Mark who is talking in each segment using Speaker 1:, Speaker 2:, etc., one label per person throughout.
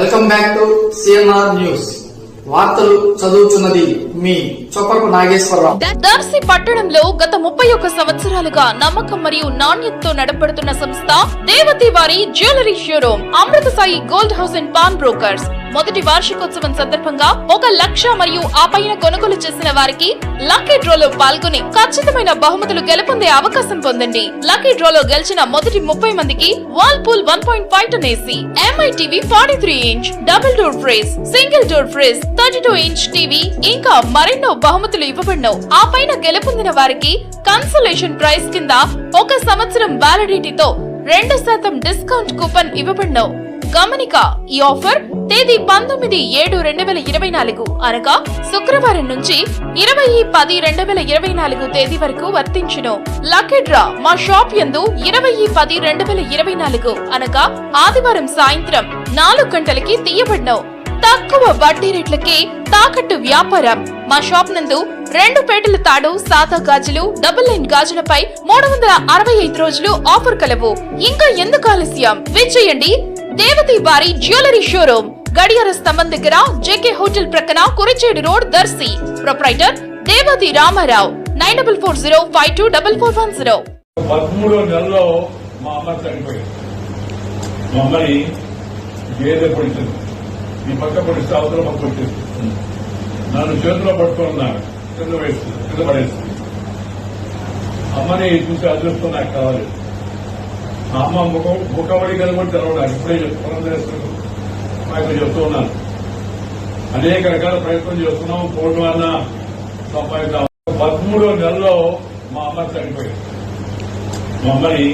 Speaker 1: Welcome back to CNR news. వార్తలు చదువుతున్నది మీ చొప్పకు నాగేశ్వరరావు.
Speaker 2: దర్శి పట్టణంలో గత 31 సంవత్సరాలుగా నమ్మకం మరియు నాణ్యతతో నడపడుతున్న సంస్థ దేవతి వారి jewellery showroom Amrutha Sai gold house and pawn brokers మొదటి వార్షికోత్సవం సందర్భంగా 1 లక్ష మరియు ఆ పైన కొనుగోలు చేసిన వారికి లక్కీ డ్రాలో పాల్గొని ఖచ్చితమైన బహుమతులు గెలుపొందే అవకాశం పొందండి. లక్కీ డ్రాలో గెలిచిన మొదటి 30 మందికి Whirlpool 1.5 ton AC, MI TV 43 inch, double door fridge, single door fridge, 32 inch TV ఇంకా మరెన్నో బహుమతులు ఇవ్వబడినవు. ఆ పైన గెలుపొందిన వారికి కన్సోలేషన్ ప్రైజ్ కింద 1 సంవత్సరం వ్యాలిడిటీతో 2% డిస్కౌంట్ కూపన్ ఇవ్వబడినవు. గమనిక, ఈ ఆఫర్ తేదీ 19/7/2024 అనగా శుక్రవారం నుంచి 20/10/2024 తేదీ వరకు వర్తించును. లక్కీ డ్రా మా షాప్ యందు 20/10/2024 అనగా ఆదివారం సాయంత్రం 4 గంటలకి తీయబడినవు. తక్కువ వడ్డీ రేట్లకి తాకట్టు వ్యాపారం. మా షాప్ నందు 2 పేటల తాడు, సాదా గాజులు, డబుల్ లైన్ గాజులపై 365 రోజులు ఆఫర్ కలవు. ఇంకా ఎందుకు ఆలస్యం, విచ్చేయండి దేవతి వారి జ్యువెలరీ షోరూమ్, గడియార స్తంభం దగ్గర, జేకే హోటల్ ప్రక్కన, కురిచేడు రోడ్, దర్శి. ప్రొప్రైటర్ దేవతి రామారావు. 9440524410.
Speaker 3: 13వ నెలలో మా అమ్మ చనిపోయింది. మా అమ్మని గేదె పొడిచింది. ఈ పక్క పొడిస్తే అవతల పక్క పొడిచింది. నన్ను చేతిలో పట్టుకున్నాను, కింద పడేస్తుంది. అమ్మని చూసి అదృష్టం నాకు కావాలి. అమ్మ ముఖబడి కనుగొని తెలవడానికి ఇప్పుడే చెప్తున్నాను, నాకు చెప్తూ ఉన్నాను. అనేక రకాల ప్రయత్నం చేస్తున్నాం. కోర్టు వల్ల సంపాదిద్దాం. 13వ నెలలో మా అమ్మ చనిపోయింది. మా అమ్మని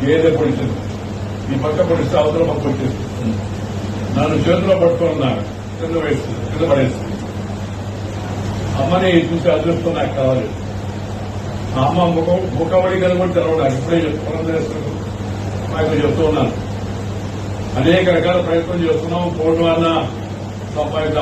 Speaker 3: గేదె పొడిచింది. ఈ పక్క పొడిస్తే అవతల పక్క పొడిచింది. నన్ను చేతిలో పట్టుకున్నాను, కింద పడేస్తుంది. అమ్మని చూసి అదృష్టం నాకు కావాలి. అమ్మ ముఖబడి కనుగొని తెలవడానికి ఇప్పుడే చెప్తున్నాను, నాకు చెప్తూ ఉన్నాను. అనేక రకాల ప్రయత్నం చేస్తున్నాం. కోర్టు వల్ల సంపాదిద్దాం.